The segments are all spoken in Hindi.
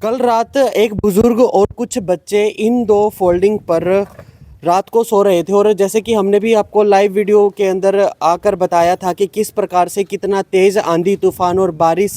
कल रात एक बुजुर्ग और कुछ बच्चे इन दो फोल्डिंग पर रात को सो रहे थे और जैसे कि हमने भी आपको लाइव वीडियो के अंदर आकर बताया था कि किस प्रकार से कितना तेज़ आंधी तूफान और बारिश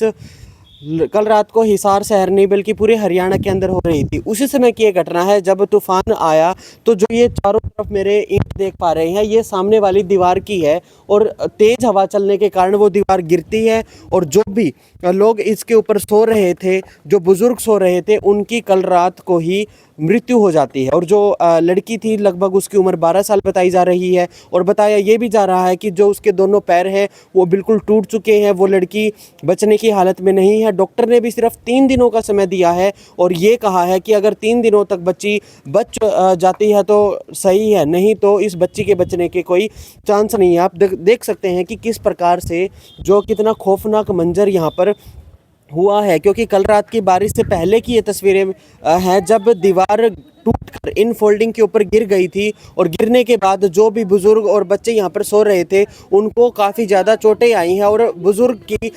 कल रात को हिसार शहर नहीं बल्कि पूरे हरियाणा के अंदर हो रही थी। उसी समय की ये घटना है जब तूफान आया तो जो ये चारों तरफ मेरे ईंट देख पा रहे हैं ये सामने वाली दीवार की है और तेज़ हवा चलने के कारण वो दीवार गिरती है और जो भी लोग इसके ऊपर सो रहे थे, जो बुज़ुर्ग सो रहे थे, उनकी कल रात को ही मृत्यु हो जाती है। और जो लड़की थी लगभग उसकी उम्र 12 साल बताई जा रही है और बताया ये भी जा रहा है कि जो उसके दोनों पैर हैं वो बिल्कुल टूट चुके हैं, वो लड़की बचने की हालत में नहीं है। डॉक्टर ने भी सिर्फ 3 दिनों का समय दिया है और ये कहा है कि अगर 3 दिनों तक बच्ची बच जाती है तो सही है, नहीं तो इस बच्ची के बचने के कोई चांस नहीं है। आप देख सकते हैं कि किस प्रकार से जो कितना खौफनाक मंजर यहाँ पर हुआ है, क्योंकि कल रात की बारिश से पहले की ये तस्वीरें हैं जब दीवार टूटकर इन फोल्डिंग के ऊपर गिर गई थी और गिरने के बाद जो भी बुजुर्ग और बच्चे यहाँ पर सो रहे थे उनको काफ़ी ज़्यादा चोटें आई हैं और बुजुर्ग की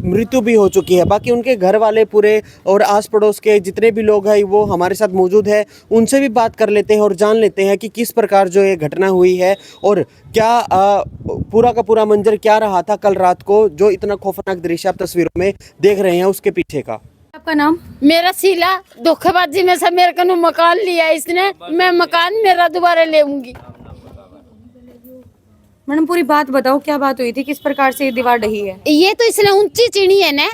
मृत्यु भी हो चुकी है। बाकी उनके घर वाले पूरे और आस पड़ोस के जितने भी लोग हैं वो हमारे साथ मौजूद है, उनसे भी बात कर लेते हैं और जान लेते हैं कि किस प्रकार जो ये घटना हुई है और क्या पूरा का पूरा मंजर क्या रहा था कल रात को, जो इतना खौफनाक दृश्य आप तस्वीरों में देख रहे हैं उसके पीछे का। आपका नाम? मेरा शीला। धोखेबाजी में से मेरे को मकान लिया इसने, मैं मकान मेरा दोबारा लेऊंगी। मैडम पूरी बात बताओ, क्या बात हुई थी, किस प्रकार से ये दीवार ढही है? ये तो इसने ऊंची चीनी है ना,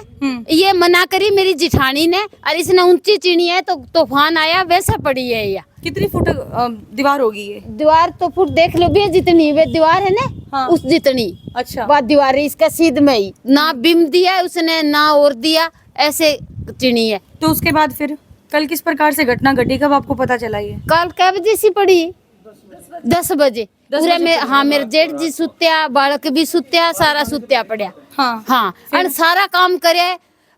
ये मना करी मेरी जिठानी ने और इसने ऊंची चीनी है तो तूफान आया वैसा पड़ी है। या कितनी फुट दीवार होगी ये? दीवार तो फुट देख लो भी जितनी वे दीवार है ना, हाँ। उस जितनी अच्छा। वह दीवार है इसका सीध में ही ना बिम दिया उसने ना और दिया, ऐसे चीनी है। तो उसके बाद फिर कल किस प्रकार से घटना घटी, कब आपको पता चला ये? कल कै बजे सी पड़ी? 10 बजे। पूरे में हाँ मेरे जेठ जी सुत्या, बालक भी सुत्या, सारा सुत्या पड़ा। हाँ और सारा काम करे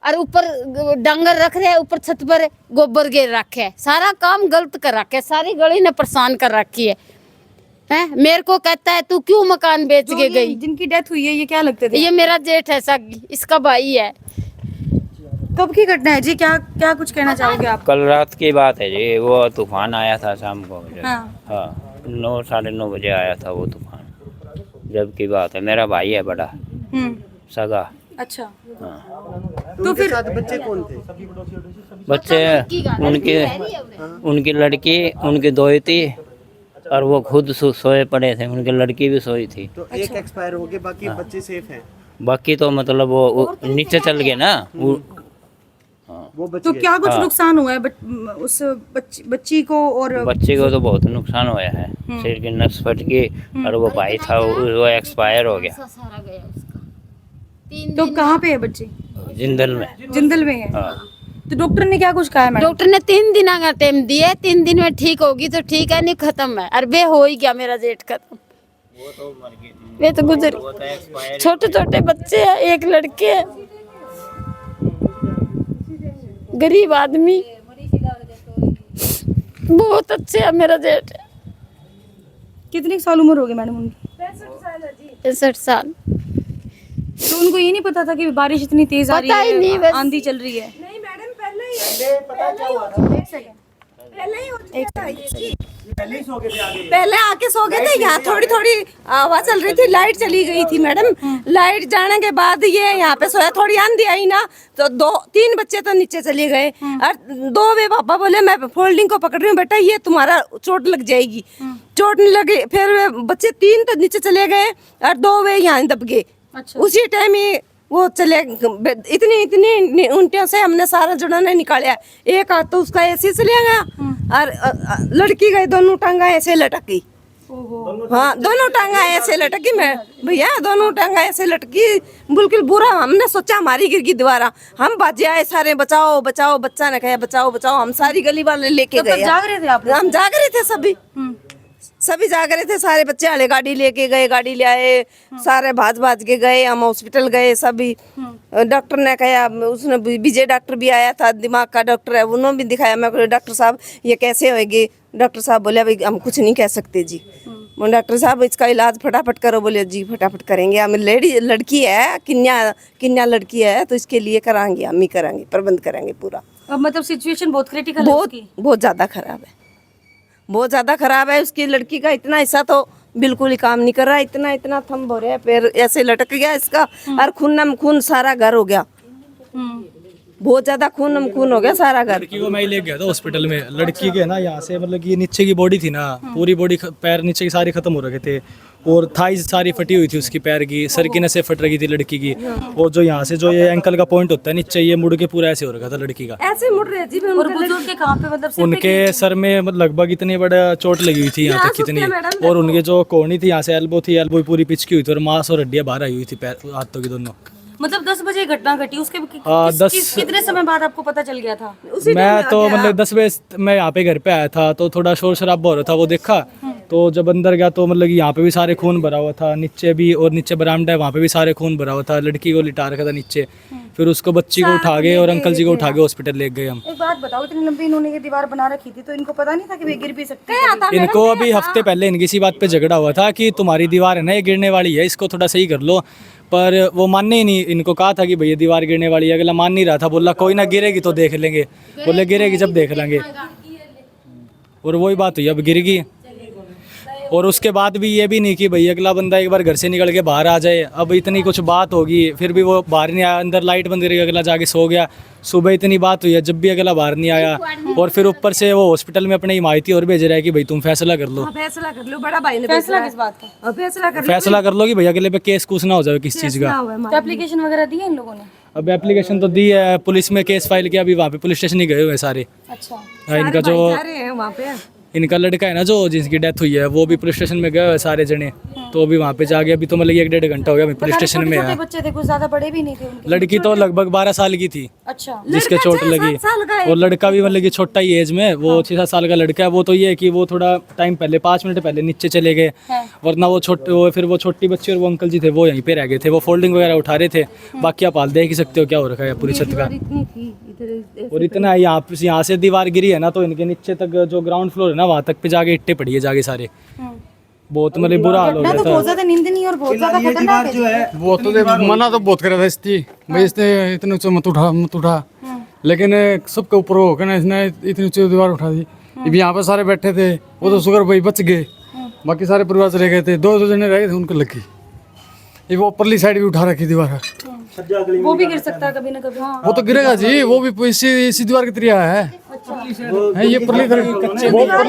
और ऊपर डंगर रख रहे, ऊपर छत पर गोबर गिर रखे, सारा काम गलत कर रखे, सारी गली ने परेशान कर रखी है। मेरे को कहता है तू क्यों मकान बेच के गई? जिनकी डेथ हुई है ये क्या लगते थे? ये मेरा जेठ है, इसका भाई है। कब की घटना है जी, क्या क्या कुछ कहना चाहोगे आप? कल रात की बात है जी, वो तूफान आया था शाम को। हाँ 9 साढ़े 9 बजे आया था वो तूफान, जब की बात है। मेरा भाई है बड़ा सगा। अच्छा। हाँ। तो फिर बच्चे कौन थे? बच्चे उनकी लड़की, उनकी दोई थी और वो खुद सोए पड़े थे, उनकी लड़की भी सोई थी। तो एक एक्सपायर हो गए, बाकी बच्चे सेफ हैं। बाकी तो मतलब वो नीचे चल गए ना, वो बच तो गए। क्या कुछ हाँ। नुकसान हुआ है उस बच्ची को? और बच्चे को तो बहुत नुकसान हुआ है, सिर की नस फट गई और वो भाई था वो एक्सपायर हो गया। तो कहाँ पे है बच्ची? जिंदल में। जिंदल में है। हाँ। तो डॉक्टर ने क्या कुछ कहा है मैडम? डॉक्टर ने 3 दिन का टाइम दिए, 3 दिन में ठीक होगी तो ठीक है, नहीं खत्म है। और वे हो ही गया मेरा जेठ खत्म, वो तो मर गई थी। वे तो गुजर। छोटे छोटे बच्चे हैं, एक लड़के है, गरीब आदमी, बहुत अच्छे है मेरा जेठ। कितनी साल उम्र होगी मैडम उनकी? 65 साल। तो उनको ये नहीं पता था कि बारिश इतनी तेज आ रही पता ही नहीं, है, बस आंधी चल रही है? नहीं मैडम, पहले आके सो गए थे। यहाँ थोड़ी थोड़ी हवा चल रही थी, लाइट चली गई थी मैडम। लाइट जाने के बाद ये यहाँ पे सोया, थोड़ी आंधी आई ना तो 2-3 बच्चे तो नीचे चले गए और 2 वे पापा बोले मैं फोल्डिंग को पकड़ रही हूँ बेटा, ये तुम्हारा चोट लग जाएगी। चोट नहीं लगी, फिर वे बच्चे 3 तो नीचे चले गए और 2 वे यहाँ दब गए। अच्छा। उसी टाइम ही वो चले, इतनी उल्टियों से हमने सारा जुड़ा ने निकाला। एक हाथ तो उसका ऐसे चले गया और लड़की गई दोनों टांगा ऐसे लटकी। हाँ दोनों टांगा ऐसे लटकी, मैं भैया दोनों टांगा ऐसे लटकी, बिल्कुल बुरा। हमने सोचा हमारी गिर गई दोबारा, हम बाजे आए सारे बचाओ बचाओ, बच्चा ने कहा बचाओ बचाओ, हम सारी गली वाले लेके गए। जाग रहे थे आप? हम जाग रहे थे, सभी जाग रहे थे, सारे बच्चे वाले गाड़ी लेके गए, गाड़ी ले आए, सारे भाज के गए, हम हॉस्पिटल गए सभी। डॉक्टर ने कहा, उसने विजय डॉक्टर भी आया था, दिमाग का डॉक्टर है, उन्होंने भी दिखाया। मैं डॉक्टर साहब ये कैसे होएगी? डॉक्टर साहब बोले भाई हम कुछ नहीं कह सकते जी। बोले डॉक्टर साहब इसका इलाज फटाफट करो। बोले जी फटाफट करेंगे, हम लड़की है, किन्या लड़की है, तो इसके लिए कराएंगे, हम ही कराएंगे, प्रबंध करेंगे पूरा। अब मतलब सिचुएशन बहुत क्रिटिकल है उसकी। बहुत ज़्यादा खराब है, बहुत ज़्यादा खराब है। उसकी लड़की का इतना हिस्सा तो बिल्कुल ही काम नहीं कर रहा, इतना थंब हो रहा है, पैर ऐसे लटक गया इसका, और खून खून सारा घर हो गया, बहुत ज्यादा खून खून हो गया सारा घर। लड़की को मैं ही ले गया था हॉस्पिटल में। लड़की के ना यहाँ से मतलब कि नीचे की बॉडी थी ना, पूरी बॉडी पैर नीचे की सारी खत्म हो रखे थे, और थाइज सारी फटी हुई थी उसकी पैर की, सर की नसें फट रही थी लड़की की, और जो यहाँ से जो ये एंकल का पॉइंट होता है नीचे, ये मुड़ के पूरा ऐसे हो रखा था लड़की का, ऐसे मुड़ रहे जी। और बुजुर्ग के कहाँ पे मतलब सिर पे उनके सर में लगभग इतनी बड़ा चोट लगी हुई थी यहाँ तक कितनी, और उनके जो कोहनी थी यहाँ से एल्बो थी, एल्बो पूरी पिचकी हुई थी, और मांस और हड्डियाँ बाहर आई हुई थी पैर हाथों की दोनों। मतलब 10 बजे घटना घटी, उसके कितने समय बाद आपको पता चल गया था? मैं तो मतलब 10 बजे मैं यहाँ पे घर पे आया था, तो थोड़ा शोर शराबा हो रहा था, वो देखा, तो जब अंदर गया तो मतलब यहाँ पे भी सारे खून भरा हुआ था, नीचे भी, और नीचे बरामदा है वहाँ पे भी सारे खून भरा हुआ था। लड़की को लिटा रखा था नीचे, फिर उसको बच्ची को उठा गए और अंकल जी को उठा के हॉस्पिटल ले गए हम। एक बात बताओ, इतनी लंबी इन्होंने ये दीवार बना रखी थी, तो इनको पता नहीं था कि वे गिर भी सकते हैं? इनको अभी हफ्ते पहले इनकी इसी बात पे झगड़ा हुआ था कि तुम्हारी दीवार है ना ये गिरने वाली है, इसको थोड़ा सही कर लो, पर वो मानने ही नहीं। इनको कहा था कि भैया दीवार गिरने वाली है, अगला मान नहीं रहा था, बोला कोई ना गिरेगी तो देख लेंगे, बोले गिरेगी जब देख लेंगे, और वही बात हुई, अब गिर गई। और उसके बाद भी ये भी नहीं कि भाई अगला बंदा एक बार घर से निकल के बाहर आ जाए, अब इतनी कुछ बात होगी, फिर भी वो बाहर नहीं आया, अंदर लाइट बंद करके अगला जाके सो गया। सुबह इतनी बात हुई है, जब भी अगला बाहर नहीं आया, और फिर ऊपर से वो हॉस्पिटल में अपने हिमायती और भेज रहा है कि भाई तुम फैसला कर लो। फैसला कर लो, बड़ा भाई ने फैसला किस बात का? फैसला कर लो कि भाई अगले पे केस कुछ ना हो जाए किस चीज़ का। तो एप्लीकेशन वगैरह दी है इन लोगों ने? अब एप्लीकेशन तो दी है, पुलिस में केस फाइल किया, अभी वहाँ पे पुलिस स्टेशन ही गए हुए हैं सारे। अच्छा, हाँ, इनका जो वहाँ पे इनका लड़का है ना जो जिसकी डेथ हुई है, वो भी पुलिस स्टेशन में गए हुए सारे जने, तो अभी वहाँ पे जाके अभी तो मतलब 1-1.5 घंटा हो गया पुलिस स्टेशन में है। बच्चे थे, कुछ ज्यादा बड़े भी नहीं थे उनके? लड़की तो लगभग 12 साल की थी अच्छा, जिसके चोट लगी, और लड़का भी मतलब कि छोटा ही एज में, वो 6-7 साल का लड़का है। वो तो ये है कि वो थोड़ा टाइम पहले 5 मिनट पहले नीचे चले गए, वरना वो फिर वो छोटी बच्ची और वो अंकल जी थे वो यहीं पे रह गए थे, वो फोल्डिंग वगैरह उठा रहे थे। बाकी आप हाल देख ही सकते हो क्या हो रखा है पूरी छत का, और इतना यहाँ से दीवार गिरी है ना, तो इनके नीचे तक जो ग्राउंड फ्लोर है ना, वहाँ तक पे जाके इट्टे पड़ी है जाके सारे, बहुत मतलब बुरा हाल हो गया तो था। बहुत ज्यादा नींद नहीं और बहुत ज्यादा खतरनाक है। वो तो मना तो बहुत करा था इसकी, भाई इसने इतने ऊंचे मत उठा, लेकिन सबके ऊपर होकर ना इसने इतनी ऊंची दीवार उठा दी। अब यहाँ पे सारे बैठे थे, वो तो शुक्र भाई बच गए, बाकी सारे परिवार चले गए थे, 2 जने रह गए थे, उनको लगी। ये वो ऊपरली साइड भी उठा रखी दीवार, वो भी गिर सकता है कभी ना कभी। हाँ। वो तो गिरेगा जी, वो भी इसी दीवार की तरह है। ये परली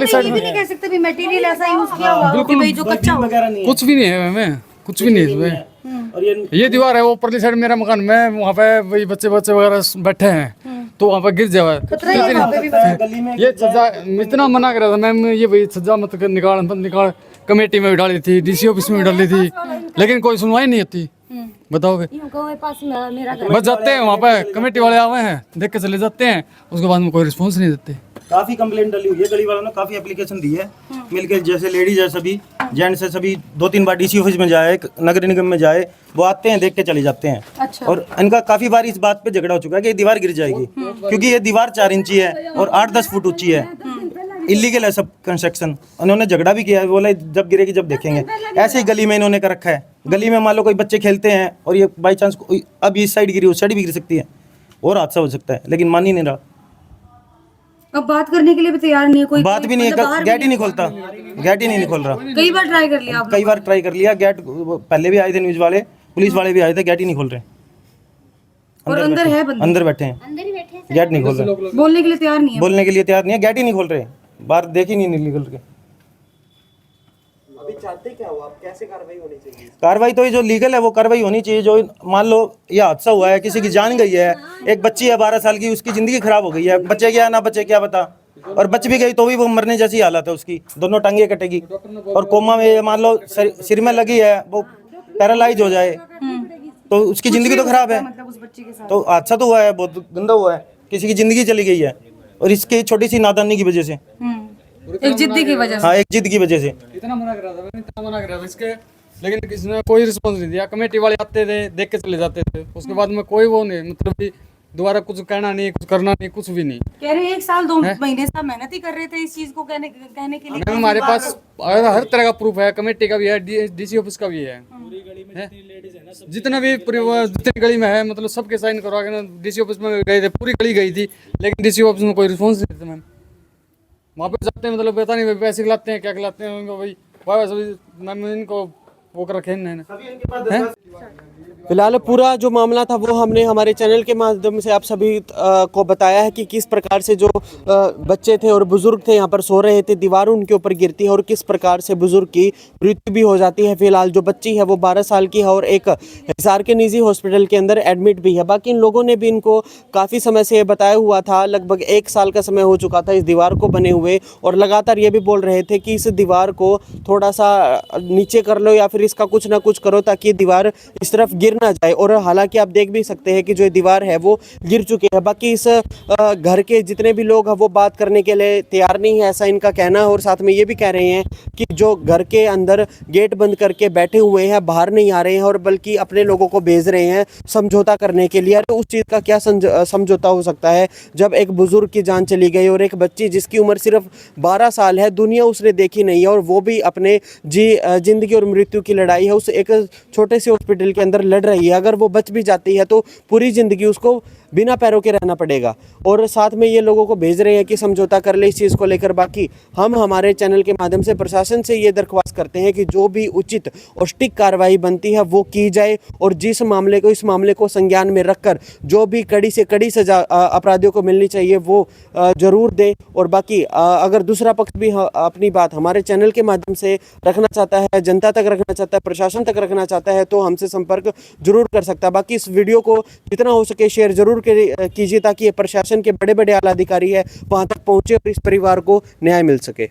साइड ये भी नहीं कह सकते भी मटेरियल ऐसा यूज किया हुआ हो कि भाई जो कच्चा हो। कुछ भी नहीं है मैं, कुछ भी नहीं है इसमें। ये दीवार है वो परली साइड मेरा मकान में, वहाँ पे वही बच्चे वगैरह बैठे हैं, तो वहाँ पे गिर जाए। ये सजा इतना मना कर रहा था मैम, ये भाई सजा मत कर, निकाल। कमेटी में भी डाली थी, डीसी ऑफिस में भी डाली थी, लेकिन कोई सुनवाई नहीं होती। बताओगे बस जाते हैं वहाँ पे, कमेटी वाले आए हैं, देख के चले जाते हैं, उसके बाद में कोई रिस्पॉन्स नहीं देते। काफी कंप्लेंट डली हुई है, गली वालों ने काफी एप्लीकेशन दी है मिलकर, जैसे लेडीज है सभी जेंट्स है सभी, 2-3 बार डीसी ऑफिस में जाए, नगर निगम में जाए, वो आते हैं देख के चले जाते हैं। अच्छा। और इनका काफी बार इस बात पे झगड़ा हो चुका है कि ये दीवार गिर जाएगी, क्योंकि ये दीवार 4 इंची है और 8-10 फुट ऊंची है, इलीगल है सब कंस्ट्रक्शन। उन्होंने झगड़ा भी किया है, बोला जब गिरेगी जब देखेंगे। ऐसे ही गली में इन्होंने कर रखा है, गली में मान लो कोई बच्चे खेलते हैं और ये बाई चांस अब इस साइड गिरी उस साइड भी गिर सकती है और हादसा हो सकता है, लेकिन मान ही नहीं रहा। अब बात करने के लिए भी तैयार नहीं है कोई, बात भी नहीं है, गेट ही नहीं खोलता, गेट ही नहीं खोल रहा। कई बार ट्राई कर लिया, कई बार ट्राई कर लिया, गेट पहले भी आए थे न्यूज वाले, पुलिस वाले भी आए थे, गेट ही नहीं खोल रहे। और अंदर है बंदे, अंदर बैठे हैं, गेट नहीं खोल रहे, बोलने के लिए तैयार नहीं है, बोलने के लिए तैयार नहीं है, गेट ही नहीं खोल रहे, बाहर देख ही नहीं निकल के। अभी चाहते क्या हो आप, कैसे कार्रवाई होनी चाहिए? कार्रवाई तो ये जो लीगल है वो कार्रवाई होनी चाहिए। जो मान लो ये हादसा हुआ है, किसी की जान गई है, एक बच्ची है 12 साल की, उसकी जिंदगी खराब हो गई है, बच्चे क्या ना बच्चे क्या बता, और बच भी गई तो भी वो मरने जैसी हालत है उसकी, दोनों टांगे कटेगी, और कोमा में मान लो सिर में लगी है, वो पैरालाइज हो जाए तो उसकी जिंदगी तो खराब है। तो हादसा तो हुआ है, बहुत गंदा हुआ है, किसी की जिंदगी चली गई है, और इसकी छोटी सी नादानी की वजह से, एक जिद्दी की वजह से। हाँ, एक जिद की वजह से। इतना मना कर रहा था, मैंने इतना मना कर रहा था इसके, लेकिन किसी ने कोई रिस्पॉन्स नहीं दिया। कमेटी वाले आते थे, देख के चले जाते थे, उसके बाद में कोई वो नहीं, मतलब कि दोबारा कुछ कहना नहीं, कुछ करना नहीं, कुछ भी नहीं। कह रहे 1 साल 2 महीने से आप मेहनत ही कर रहे थे इस चीज को कहने के लिए। मैम हमारे पास हर तरह का प्रूफ है, कमेटी का भी है, डीसी ऑफिस का भी है। जितना भी जितनी गली में है मतलब सबके साइन करवा के ना डीसी ऑफिस में गए थे, पूरी गली गई थी, लेकिन डीसी ऑफिस में कोई रिस्पॉन्स नहीं देते मैम। वहाँ पे जाते हैं मतलब पता नहीं पैसे खिलाते हैं क्या खिलाते हैं उनको, भाई मैम इनको वो कर रखे हैं। फिलहाल पूरा जो मामला था वो हमने हमारे चैनल के माध्यम से आप सभी को बताया है कि किस प्रकार से जो बच्चे थे और बुजुर्ग थे यहाँ पर सो रहे थे, दीवार उनके ऊपर गिरती है और किस प्रकार से बुजुर्ग की मृत्यु भी हो जाती है। फिलहाल जो बच्ची है वो 12 साल की है और एक हिसार के निजी हॉस्पिटल के अंदर एडमिट भी है। बाकी इन लोगों ने भी इनको काफ़ी समय से बताया हुआ था, लगभग 1 साल का समय हो चुका था इस दीवार को बने हुए, और लगातार ये भी बोल रहे थे कि इस दीवार को थोड़ा सा नीचे कर लो या फिर इसका कुछ ना कुछ करो ताकि ये दीवार इस तरफ गिर ना जाए। और हालांकि आप देख भी सकते हैं कि जो दीवार है वो गिर चुकी है। बाकी इस घर के जितने भी लोग हैं वो बात करने के लिए तैयार नहीं है, ऐसा इनका कहना है। और साथ में ये भी कह रहे हैं कि जो घर के अंदर गेट बंद करके बैठे हुए हैं, बाहर नहीं आ रहे हैं और बल्कि अपने लोगों को भेज रहे हैं समझौता करने के लिए। अरे उस चीज़ का क्या समझौता हो सकता है जब एक बुजुर्ग की जान चली गई और एक बच्ची जिसकी उम्र सिर्फ 12 साल है, दुनिया उसने देखी नहीं है और वो भी अपने जिंदगी और मृत्यु की लड़ाई है उस एक छोटे से हॉस्पिटल के अंदर लड़ रही है। अगर वो बच भी जाती है तो पूरी ज़िंदगी उसको बिना पैरों के रहना पड़ेगा। और साथ में ये लोगों को भेज रहे हैं कि समझौता कर ले इस चीज़ को लेकर। बाकी हम हमारे चैनल के माध्यम से प्रशासन से ये दरख्वास्त करते हैं कि जो भी उचित और सटीक कार्रवाई बनती है वो की जाए और इस मामले को संज्ञान में रखकर जो भी कड़ी से कड़ी सजा अपराधियों को मिलनी चाहिए वो ज़रूर दे। और बाकी अगर दूसरा पक्ष भी अपनी बात हमारे चैनल के माध्यम से रखना चाहता है, जनता तक रखना चाहता है, प्रशासन तक रखना चाहता है तो हमसे संपर्क जरूर कर सकता है। बाकी इस वीडियो को जितना हो सके शेयर जरूर कीजिए ताकि ये प्रशासन के बड़े बड़े आला अधिकारी है वहाँ तक पहुँचे और इस परिवार को न्याय मिल सके।